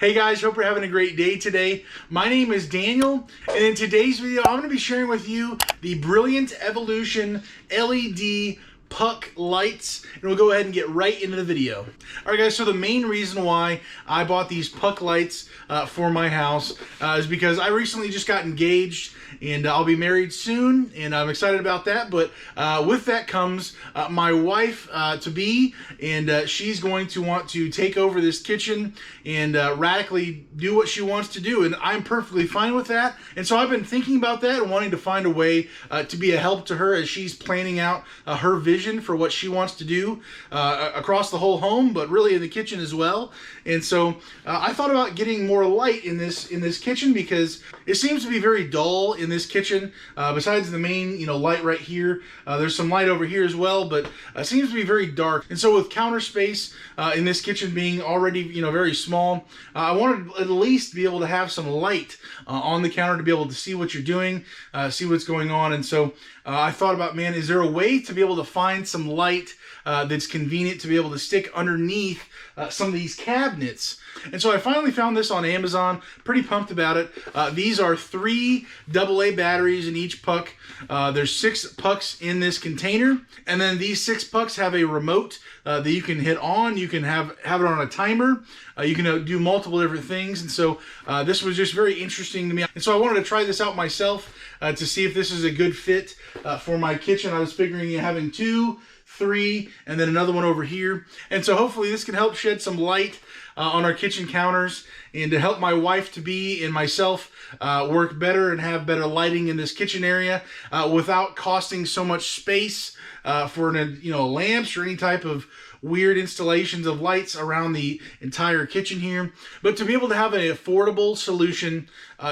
Hey guys, hope you're having a great day today. My name is Daniel, and in today's video, I'm going to be sharing with you the Brilliant Evolution LED puck lights, and we'll go ahead and get right into the video. Alright guys, so the main reason why I bought these puck lights for my house is because I recently just got engaged, and I'll be married soon, and I'm excited about that. But with that comes my wife to be, and she's going to want to take over this kitchen and radically do what she wants to do, and I'm perfectly fine with that. And so I've been thinking about that and wanting to find a way to be a help to her as she's planning out her vision for what she wants to do across the whole home, but really in the kitchen as well. And so I thought about getting more light in this kitchen, because it seems to be very dull in this kitchen. Besides the main light right here, there's some light over here as well, but it seems to be very dark. And so with counter space in this kitchen being already very small, I wanted at least be able to have some light on the counter to be able to see what you're doing, see what's going on. And so I thought about, man, is there a way to be able to find some light that's convenient to be able to stick underneath some of these cabinets? And so I finally found this on Amazon. Pretty pumped about it. These are 3 AA batteries in each puck. There's 6 pucks in this container, and then these 6 pucks have a remote that you can hit on. You can have it on a timer. You can do multiple different things. And so this was just very interesting to me. And so I wanted to try this out myself to see if this is a good fit for my kitchen. I was figuring having 2, 3, and then another one over here. And so hopefully this can help shed some light on our kitchen counters, and to help my wife to be and myself work better and have better lighting in this kitchen area without costing so much space for lamps or any type of weird installations of lights around the entire kitchen here. But to be able to have an affordable solution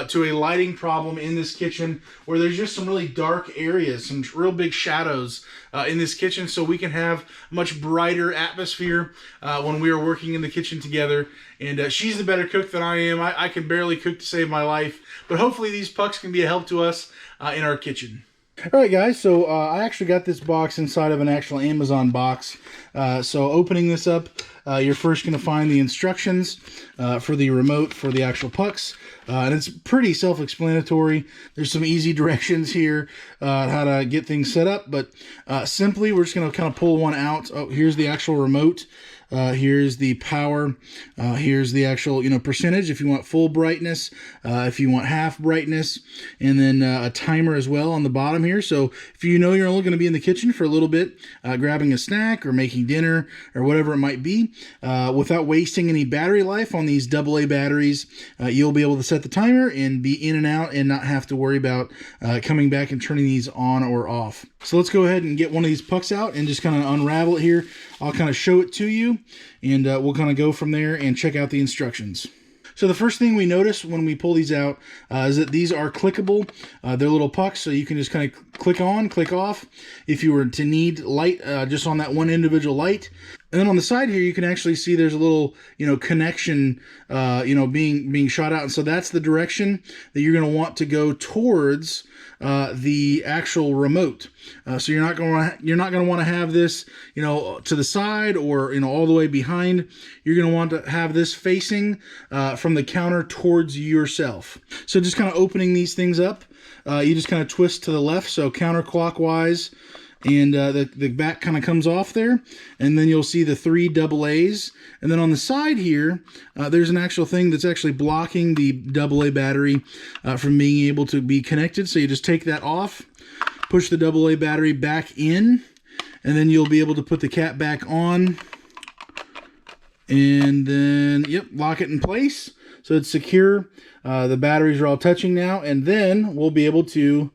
to a lighting problem in this kitchen, where there's just some really dark areas, some real big shadows in this kitchen, so we can have a much brighter atmosphere when we are working in the kitchen together. And she's a better cook than I am. I can barely cook to save my life, but hopefully these pucks can be a help to us in our kitchen. Alright guys, so I actually got this box inside of an actual Amazon box. So opening this up, you're first going to find the instructions for the remote for the actual pucks. And it's pretty self-explanatory. There's some easy directions here on how to get things set up. But simply, we're just going to kind of pull one out. Oh, here's the actual remote. Here's the power. Here's the actual, percentage if you want full brightness, if you want half brightness, and then a timer as well on the bottom here. So if you're only going to be in the kitchen for a little bit, grabbing a snack or making dinner or whatever it might be, without wasting any battery life on these AA batteries, you'll be able to set the timer and be in and out and not have to worry about coming back and turning these on or off. So let's go ahead and get one of these pucks out and just kind of unravel it here. I'll kind of show it to you, and we'll kind of go from there and check out the instructions. So the first thing we notice when we pull these out is that these are clickable. They're little pucks, so you can just kind of click on, click off if you were to need light just on that one individual light. And then on the side here, you can actually see there's a little, connection, being shot out. And so that's the direction that you're going to want to go towards the actual remote. So you're not going to want to have this, to the side or all the way behind. You're going to want to have this facing from the counter towards yourself. So just kind of opening these things up, you just kind of twist to the left, so counterclockwise. And the back kind of comes off there, and then you'll see the 3 AA's. And then on the side here, there's an actual thing that's actually blocking the AA battery from being able to be connected. So you just take that off, push the AA battery back in, and then you'll be able to put the cap back on, and then, lock it in place so it's secure. The batteries are all touching now, and then we'll be able to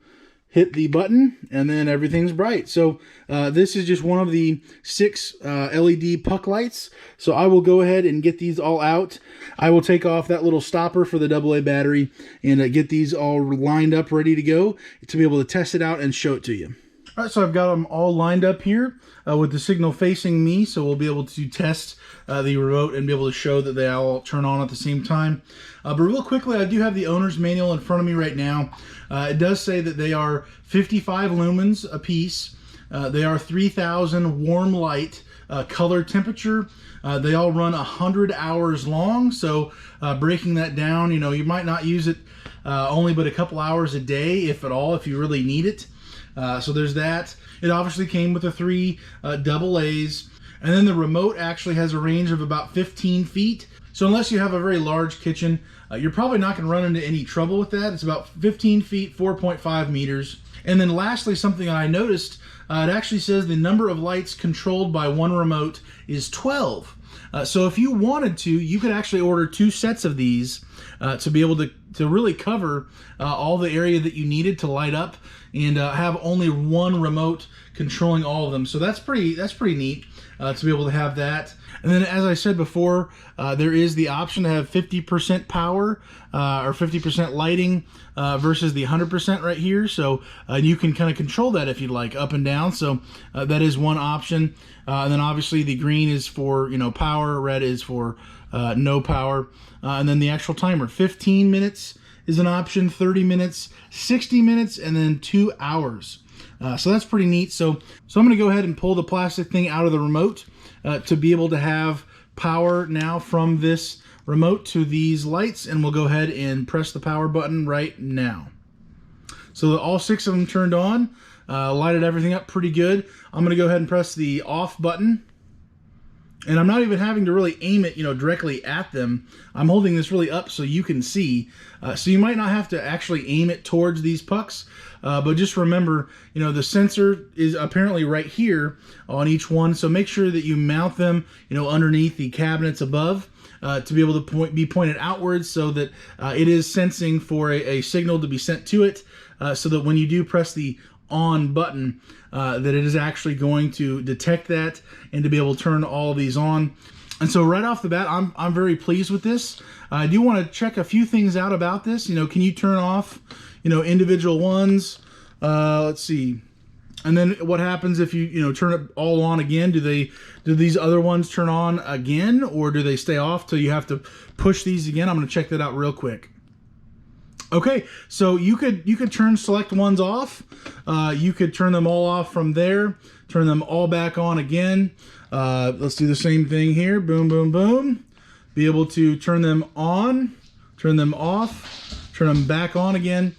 hit the button, and then everything's bright. So this is just one of the 6 LED puck lights. So I will go ahead and get these all out. I will take off that little stopper for the AA battery and get these all lined up, ready to go, to be able to test it out and show it to you. All right, so I've got them all lined up here with the signal facing me, so we'll be able to test the remote and be able to show that they all turn on at the same time. But real quickly, I do have the owner's manual in front of me right now. It does say that they are 55 lumens a piece. They are 3000 warm light color temperature. They all run 100 hours long, so breaking that down, you know, you might not use it only but a couple hours a day, if at all, if you really need it. So there's that. It obviously came with the 3 double A's. And then the remote actually has a range of about 15 feet. So unless you have a very large kitchen, you're probably not going to run into any trouble with that. It's about 15 feet, 4.5 meters. And then lastly, something I noticed, it actually says the number of lights controlled by one remote is 12. So if you wanted to, you could actually order 2 sets of these to be able to really cover all the area that you needed to light up, and have only one remote controlling all of them. So that's pretty neat to be able to have that. And then, as I said before, there is the option to have 50% power or 50% lighting versus the 100% right here. So you can kind of control that if you'd like, up and down. So that is one option. And then obviously the green is for, you know, power, red is for no power. And then the actual timer, 15 minutes is an option, 30 minutes, 60 minutes, and then 2 hours. So that's pretty neat. So I'm going to go ahead and pull the plastic thing out of the remote to be able to have power now from this remote to these lights, and we'll go ahead and press the power button right now. So all 6 of them turned on, lighted everything up pretty good. I'm going to go ahead and press the off button. And I'm not even having to really aim it, you know, directly at them. I'm holding this really up so you can see. So you might not have to actually aim it towards these pucks. But just remember, you know, the sensor is apparently right here on each one. So make sure that you mount them, you know, underneath the cabinets above to be able to be pointed outwards, so that it is sensing for a signal to be sent to it, so that when you do press the on button, that it is actually going to detect that and to be able to turn all of these on. And so right off the bat, I'm very pleased with this. I do want to check a few things out about this. You know, can you turn off, you know, individual ones? Let's see. And then what happens if you turn it all on again? Do these other ones turn on again, or do they stay off till you have to push these again? I'm going to check that out real quick. Okay, so you could select ones off. You could turn them all off from there, turn them all back on again. Let's do the same thing here. Boom, boom, boom. Be able to turn them on, turn them off, turn them back on again.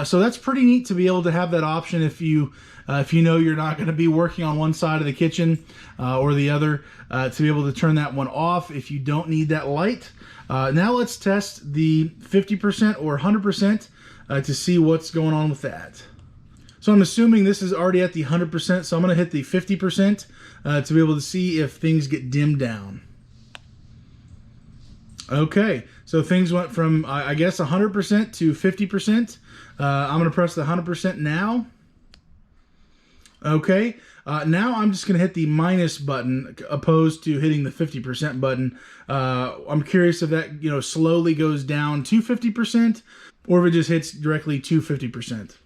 So that's pretty neat to be able to have that option if you know you're not going to be working on one side of the kitchen or the other, to be able to turn that one off if you don't need that light. Now let's test the 50% or 100% to see what's going on with that. So I'm assuming this is already at the 100%, so I'm going to hit the 50% to be able to see if things get dimmed down. Okay, so things went from, I guess, 100% to 50%. I'm going to press the 100% now. Okay, now I'm just going to hit the minus button opposed to hitting the 50% button. I'm curious if that, slowly goes down to 50% or if it just hits directly to 50%.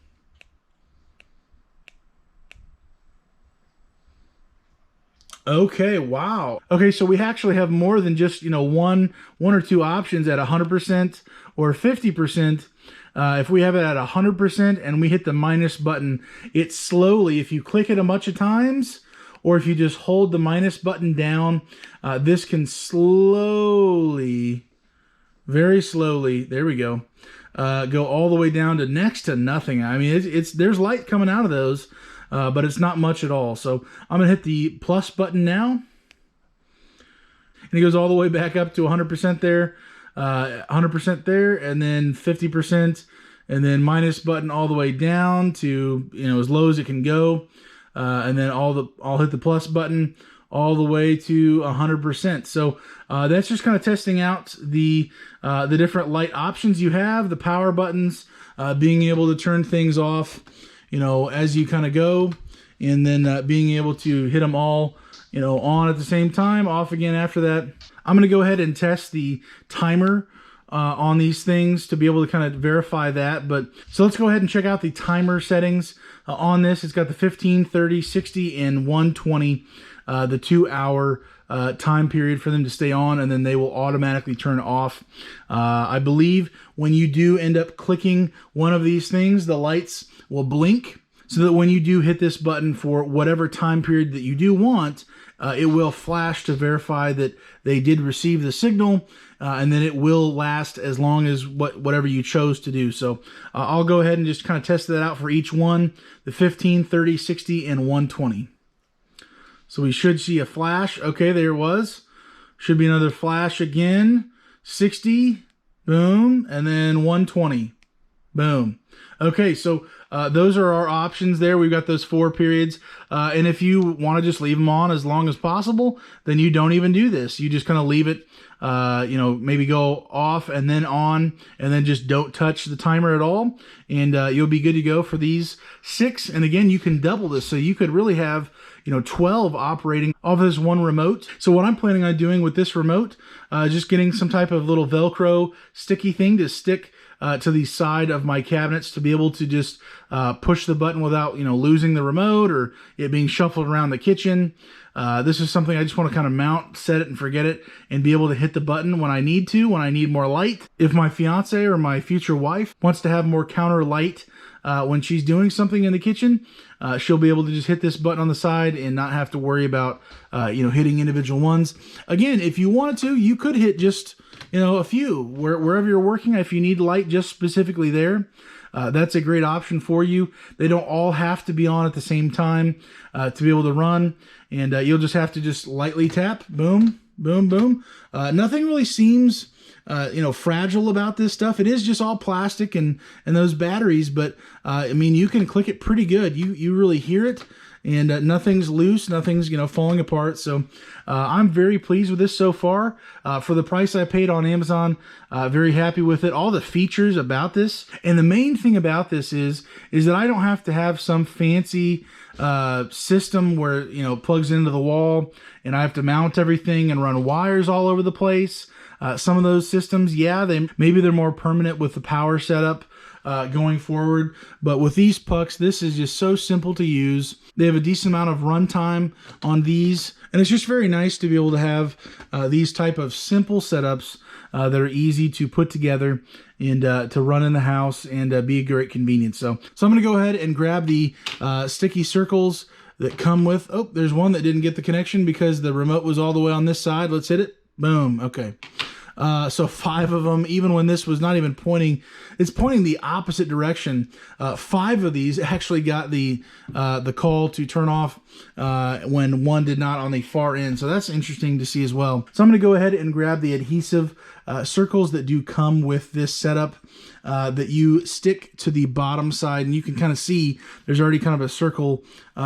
Okay, wow. Okay, so we actually have more than just, one or two options at 100% or 50%. If we have it at 100% and we hit the minus button, it slowly, if you click it a bunch of times, or if you just hold the minus button down, this can slowly, very slowly, there we go, go all the way down to next to nothing. I mean, there's light coming out of those, but it's not much at all. So I'm gonna hit the plus button now, and it goes all the way back up to 100% there. 100% there, and then 50%, and then minus button all the way down to as low as it can go, and then I'll hit the plus button all the way to 100%. So that's just kind of testing out the different light options you have, the power buttons, being able to turn things off, as you kind of go, and then being able to hit them all, on at the same time, off again after that. I'm going to go ahead and test the timer on these things to be able to kind of verify that. So let's go ahead and check out the timer settings on this. It's got the 15, 30, 60, and 120, the 2-hour time period for them to stay on, and then they will automatically turn off. I believe when you do end up clicking one of these things, the lights will blink, so that when you do hit this button for whatever time period that you do want, it will flash to verify that they did receive the signal, and then it will last as long as whatever you chose to do. So I'll go ahead and just kind of test that out for each one, the 15, 30, 60, and 120. So we should see a flash. Okay, there it was. Should be another flash again. 60, boom, and then 120, boom. Okay, so those are our options there. We've got those 4 periods. And if you want to just leave them on as long as possible, then you don't even do this. You just kind of leave it, you know, maybe go off and then on, and then just don't touch the timer at all. And you'll be good to go for these 6. And again, you can double this. So you could really have, you know, 12 operating off of this one remote. So what I'm planning on doing with this remote, just getting some type of little Velcro sticky thing to stick to the side of my cabinets to be able to just push the button without, you know, losing the remote or it being shuffled around the kitchen. This is something I just want to kind of mount, set it and forget it, and be able to hit the button when I need to, when I need more light. If my fiance or my future wife wants to have more counter light when she's doing something in the kitchen, she'll be able to just hit this button on the side and not have to worry about, you know, hitting individual ones. Again, if you wanted to, you could hit just, you know, a few wherever you're working. If you need light just specifically there, that's a great option for you. They don't all have to be on at the same time to be able to run. And you'll just have to just lightly tap, boom, boom, boom. Nothing really seems you know, fragile about this stuff. It is just all plastic and those batteries, but I mean, you can click it pretty good. You really hear it, and nothing's loose, nothing's, you know, falling apart. So I'm very pleased with this so far. For the price I paid on Amazon, very happy with it. All the features about this, and the main thing about this is that I don't have to have some fancy system where, you know, it plugs into the wall and I have to mount everything and run wires all over the place. Some of those systems, yeah, maybe they're more permanent with the power setup going forward. But with these pucks, this is just so simple to use. They have a decent amount of runtime on these, and it's just very nice to be able to have these type of simple setups that are easy to put together and to run in the house and be a great convenience. So I'm going to go ahead and grab the sticky circles that come with. Oh, there's one that didn't get the connection because the remote was all the way on this side. Let's hit it. Boom. Okay. So 5 of them, even when this was not even pointing, it's pointing the opposite direction. 5 of these actually got the call to turn off when one did not on the far end. So that's interesting to see as well. So I'm going to go ahead and grab the adhesive circles that do come with this setup that you stick to the bottom side, and you can kind of see there's already kind of a circle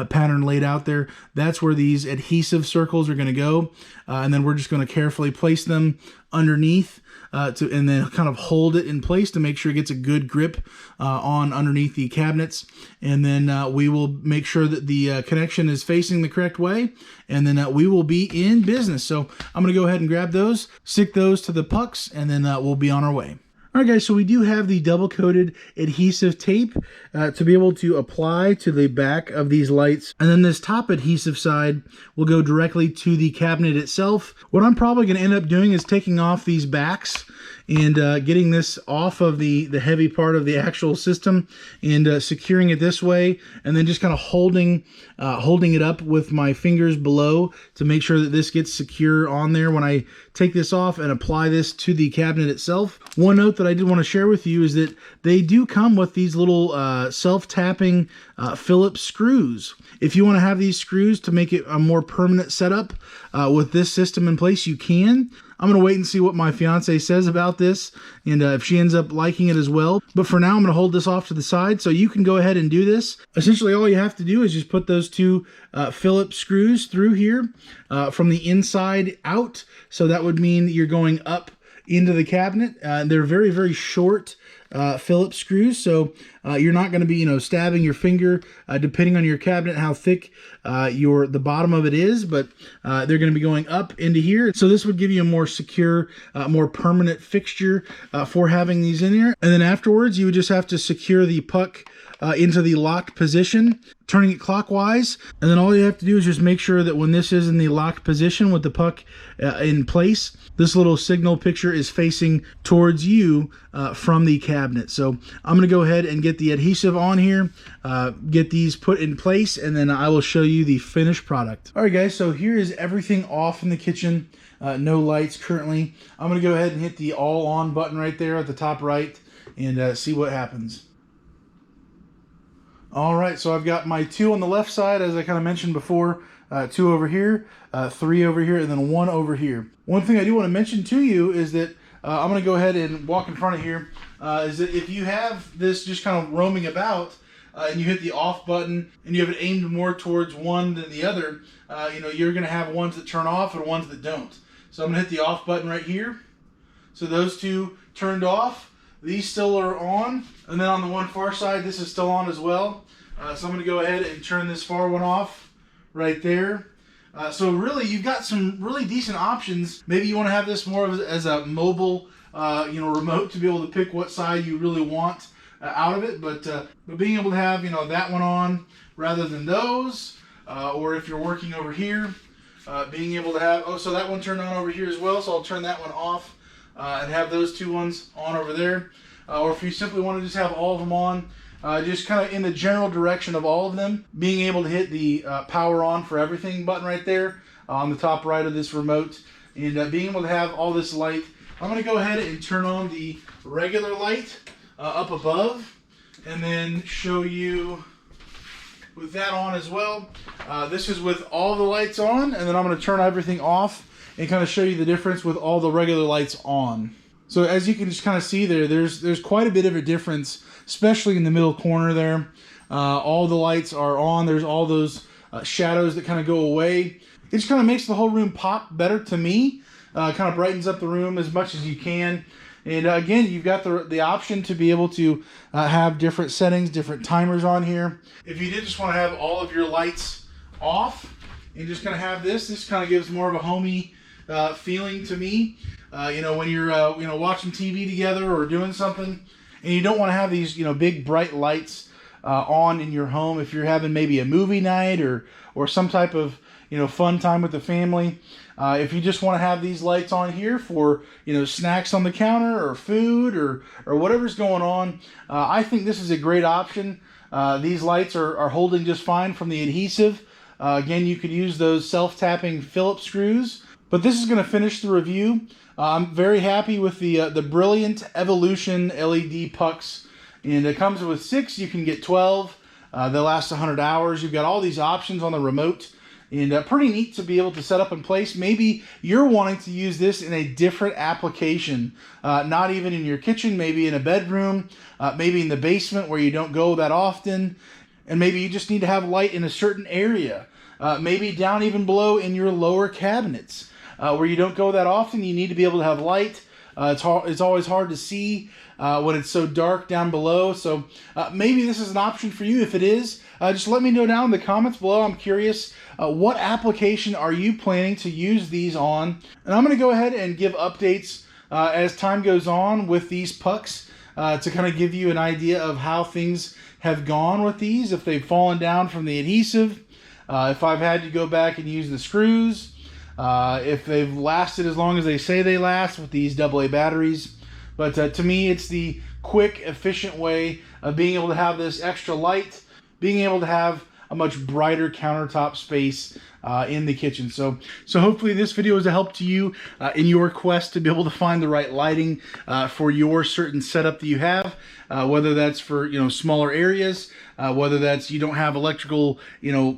pattern laid out there. That's where these adhesive circles are going to go, and then we're just going to carefully place them underneath and then kind of hold it in place to make sure it gets a good grip on underneath the cabinets. And then we will make sure that the connection is facing the correct way, and then we will be in business. So I'm going to go ahead and grab those, stick those to the pucks, and then we'll be on our way. All right, guys, so we do have the double-coated adhesive tape to be able to apply to the back of these lights. And then this top adhesive side will go directly to the cabinet itself. What I'm probably going to end up doing is taking off these backs and getting this off of the heavy part of the actual system and securing it this way, and then just kind of holding it up with my fingers below to make sure that this gets secure on there when I take this off and apply this to the cabinet itself. One note that I did want to share with you is that they do come with these little self-tapping Phillips screws. If you want to have these screws to make it a more permanent setup with this system in place, you can. I'm going to wait and see what my fiance says about this, and if she ends up liking it as well. But for now, I'm going to hold this off to the side so you can go ahead and do this. Essentially, all you have to do is just put those 2 Phillips screws through here from the inside out. So that would mean you're going up into the cabinet. They're very, very short Phillips screws, so you're not going to be, stabbing your finger depending on your cabinet how thick the bottom of it is, but they're going to be going up into here. So this would give you a more secure, more permanent fixture for having these in there. And then afterwards, you would just have to secure the puck into the locked position turning it clockwise. And then all you have to do is just make sure that when this is in the locked position with the puck in place, this little signal picture is facing towards you from the cabinet. So I'm going to go ahead and get the adhesive on here, get these put in place, and then I will show you the finished product. All right, guys, so here is everything off in the kitchen. No lights currently. I'm going to go ahead and hit the all on button right there at the top right and see what happens. All right, so I've got my 2 on the left side, as I kind of mentioned before, 2 over here, 3 over here, and then 1 over here. One thing I do want to mention to you is that I'm going to go ahead and walk in front of here, is that if you have this just kind of roaming about, and you hit the off button and you have it aimed more towards one than the other, you're going to have ones that turn off and ones that don't. So I'm going to hit the off button right here. So those 2 turned off. These still are on, and then on the one far side, this is still on as well. So I'm going to go ahead and turn this far one off right there. So really, you've got some really decent options. Maybe you want to have this more as a mobile, remote to be able to pick what side you really want out of it. But being able to have that one on rather than those, or if you're working over here, being able to have so that one turned on over here as well. So I'll turn that one off. And have those 2 ones on over there. Or if you simply want to just have all of them on, just kind of in the general direction of all of them, being able to hit the power on for everything button right there on the top right of this remote, and being able to have all this light. I'm going to go ahead and turn on the regular light up above, and then show you with that on as well. This is with all the lights on, and then I'm going to turn everything off and kind of show you the difference with all the regular lights on. So as you can just kind of see there's quite a bit of a difference, especially in the middle corner there. All the lights are on. There's all those shadows that kind of go away. It just kind of makes the whole room pop better to me. Kind of brightens up the room as much as you can. And again, you've got the option to be able to have different settings, different timers on here. If you did just want to have all of your lights off and just kind of have this kind of gives more of a homey feeling to me. When you're watching TV together or doing something, and you don't want to have these big bright lights on in your home. If you're having maybe a movie night or some type of fun time with the family, if you just want to have these lights on here for snacks on the counter or food or whatever's going on, I think this is a great option. These lights are holding just fine from the adhesive. Again, you could use those self-tapping Phillips screws. But this is going to finish the review. I'm very happy with the Brilliant Evolution LED pucks. And it comes with 6. You can get 12. They'll last 100 hours. You've got all these options on the remote. And pretty neat to be able to set up in place. Maybe you're wanting to use this in a different application. Not even in your kitchen, maybe in a bedroom, maybe in the basement where you don't go that often. And maybe you just need to have light in a certain area. Maybe down even below in your lower cabinets. Where you don't go that often, you need to be able to have light. It's always hard to see when it's so dark down below. So maybe this is an option for you. If it is, just let me know down in the comments below. I'm curious, what application are you planning to use these on? And I'm going to go ahead and give updates as time goes on with these pucks to kind of give you an idea of how things have gone with these, if they've fallen down from the adhesive, if I've had to go back and use the screws, if they've lasted as long as they say they last with these AA batteries. But to me, it's the quick, efficient way of being able to have this extra light, being able to have a much brighter countertop space in the kitchen. So hopefully this video is a help to you in your quest to be able to find the right lighting for your certain setup that you have, whether that's for smaller areas, whether that's you don't have electrical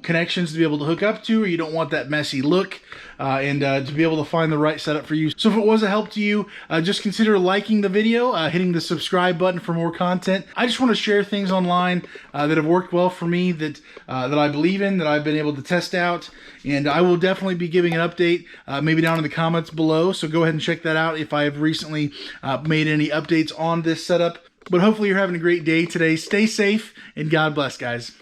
connections to be able to hook up to, or you don't want that messy look, and to be able to find the right setup for you. So if it was a help to you, just consider liking the video, hitting the subscribe button for more content. I just want to share things online that have worked well for me, that I believe in, that I've been able to test out. And I will definitely be giving an update maybe down in the comments below. So go ahead and check that out if I have recently made any updates on this setup. But hopefully you're having a great day today. Stay safe and God bless, guys.